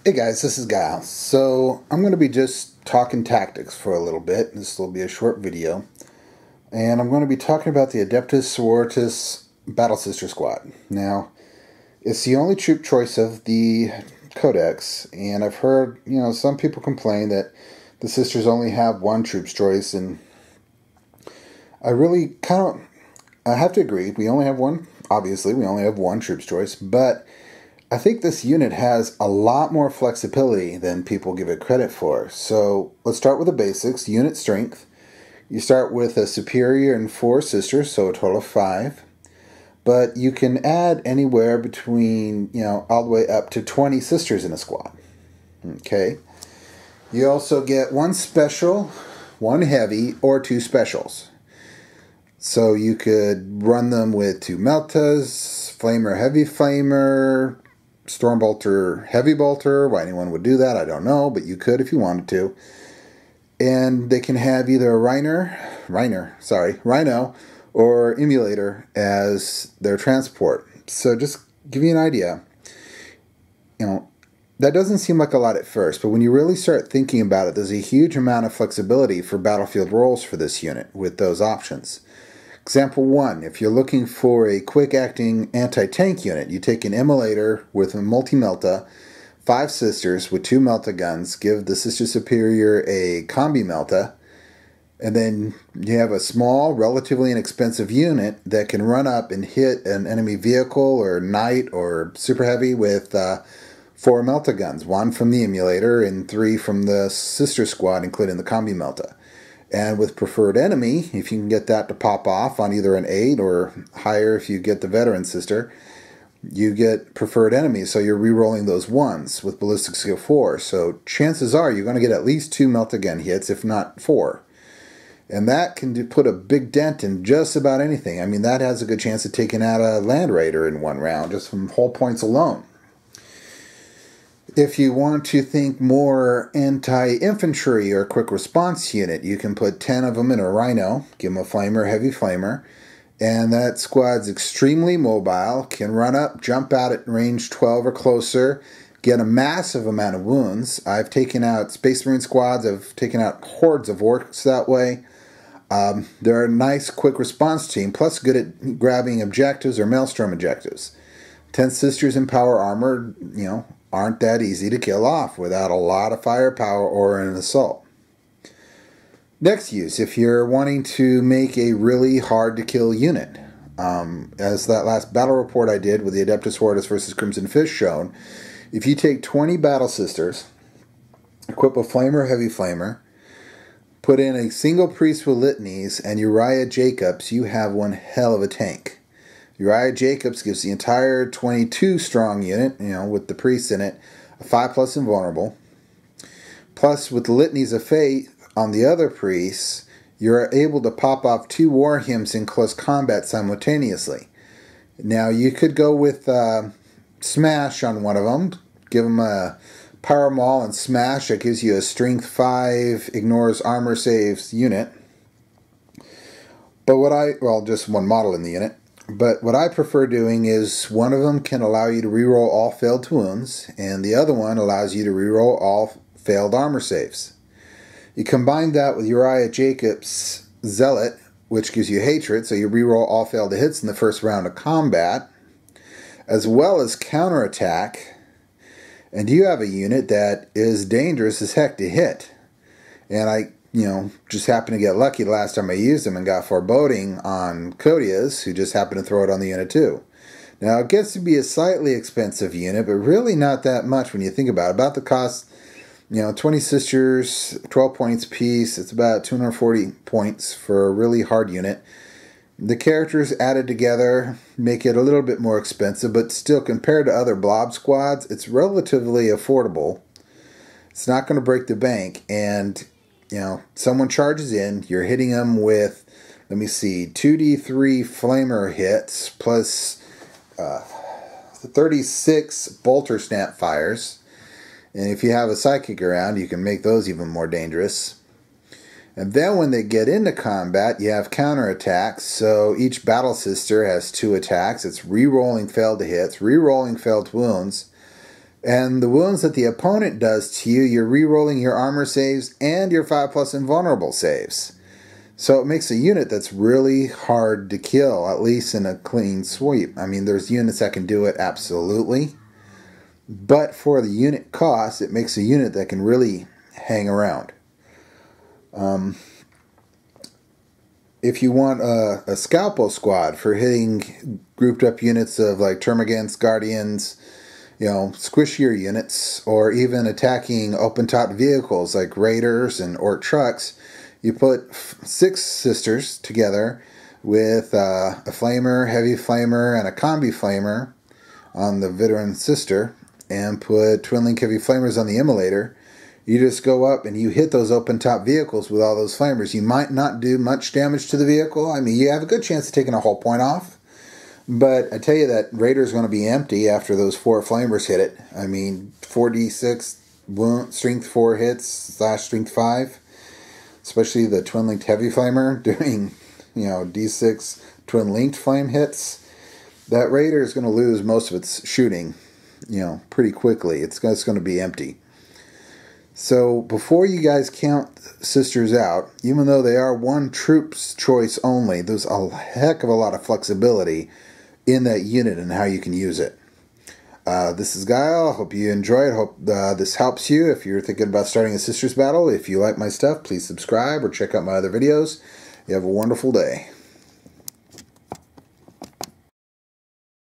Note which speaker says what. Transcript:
Speaker 1: Hey guys, this is Guile. So I'm going to be just talking tactics for a little bit. This will be a short video. And I'm going to be talking about the Adepta Sororitas Battle Sister Squad. Now, it's the only troop choice of the Codex, and I've heard, some people complain that the sisters only have one troop choice, and I really I have to agree. We only have one, obviously, we only have one troop choice, but I think this unit has a lot more flexibility than people give it credit for. So let's start with the basics. Unit strength. You start with a superior and 4 sisters, so a total of 5. But you can add anywhere between, all the way up to 20 sisters in a squad. Okay. You also get 1 special, 1 heavy, or 2 specials. So you could run them with 2 Meltas, Flamer, Heavy Flamer, Stormbolter, Heavy Bolter. Why anyone would do that, I don't know, but you could if you wanted to. And they can have either a Rhino or Emulator as their transport. So just give you an idea. That doesn't seem like a lot at first, but when you really start thinking about it, there's a huge amount of flexibility for battlefield roles for this unit with those options. Example 1, if you're looking for a quick-acting anti-tank unit, you take an Emulator with a multi-Melta, 5 sisters with 2 Melta guns, give the Sister Superior a Combi Melta, and then you have a small, relatively inexpensive unit that can run up and hit an enemy vehicle or knight or super heavy with 4 Melta guns, 1 from the Emulator and 3 from the Sister Squad, including the Combi Melta. And with Preferred Enemy, if you can get that to pop off on either an 8 or higher if you get the Veteran Sister, you get Preferred Enemy, so you're re-rolling those 1s with Ballistic Skill 4. So chances are you're going to get at least 2 Melta-Gun hits, if not 4. And that can put a big dent in just about anything. I mean, that has a good chance of taking out a Land Raider in one round, just from hull points alone. If you want to think more anti-infantry or quick response unit, you can put 10 of them in a Rhino, give them a Flamer, Heavy Flamer, and that squad's extremely mobile, can run up, jump out at range 12 or closer, get a massive amount of wounds. I've taken out Space Marine squads, I've taken out hordes of orcs that way. They're a nice quick response team, plus good at grabbing objectives or Maelstrom objectives. 10 sisters in power armor, aren't that easy to kill off without a lot of firepower or an assault. Next use, if you're wanting to make a really hard to kill unit, as that last battle report I did with the Adepta Sororitas versus Crimson Fish shown, if you take 20 Battle Sisters, equip a Flamer, Heavy Flamer, put in a single priest with litanies and Uriah Jacobs, you have one hell of a tank. Uriah Jacobs gives the entire 22 strong unit, with the priests in it, a 5+ invulnerable. Plus, with the litanies of faith on the other priests, you're able to pop off 2 war hymns in close combat simultaneously. Now, you could go with Smash on one of them, give them a Power Maul and Smash. That gives you a Strength 5, ignores armor saves unit. But just one model in the unit. But what I prefer doing is one of them can allow you to reroll all failed wounds, and the other one allows you to reroll all failed armor saves. You combine that with Uriah Jacobs' Zealot, which gives you hatred, so you reroll all failed hits in the first round of combat, as well as counterattack, and you have a unit that is dangerous as heck to hit. And I just happened to get lucky the last time I used them and got Foreboding on Codias, who just happened to throw it on the unit too. Now, it gets to be a slightly expensive unit, but really not that much when you think about it. About the cost, 20 sisters, 12 points apiece. It's about 240 points for a really hard unit. The characters added together make it a little bit more expensive, but still, compared to other blob squads, it's relatively affordable. It's not going to break the bank, and someone charges in, you're hitting them with, 2d3 flamer hits, plus 36 bolter snap fires. And if you have a psychic around, you can make those even more dangerous. And then when they get into combat, you have counterattacks. So each battle sister has 2 attacks. It's re-rolling failed hits, re-rolling failed wounds, And the wounds that the opponent does to you, you're re-rolling your armor saves and your 5+ invulnerable saves. So it makes a unit that's really hard to kill, at least in a clean sweep. I mean, there's units that can do it, absolutely. But for the unit cost, it makes a unit that can really hang around. If you want a Scalpel squad for hitting grouped up units of like Termagants, Guardians, squishier units, or even attacking open-top vehicles like Raiders and Orc trucks, you put 6 sisters together with a Flamer, Heavy Flamer, and a Combi Flamer on the Veteran sister, and put Twin Link Heavy Flamers on the Immolator. You just go up and you hit those open-top vehicles with all those flamers. You might not do much damage to the vehicle. I mean, you have a good chance of taking a whole point off. But I tell you that Raider's going to be empty after those 4 flamers hit it. I mean, 4d6 wound, strength 4 hits / strength 5. Especially the twin-linked heavy flamer doing, d6 twin-linked flame hits. That Raider is going to lose most of its shooting, pretty quickly. It's going to be empty. So before you guys count sisters out, even though they are one troop's choice only, there's a heck of a lot of flexibility in that unit and how you can use it. This is Guile. Hope you enjoy it. Hope this helps you if you're thinking about starting a sisters battle. If you like my stuff, please subscribe or check out my other videos. You have a wonderful day.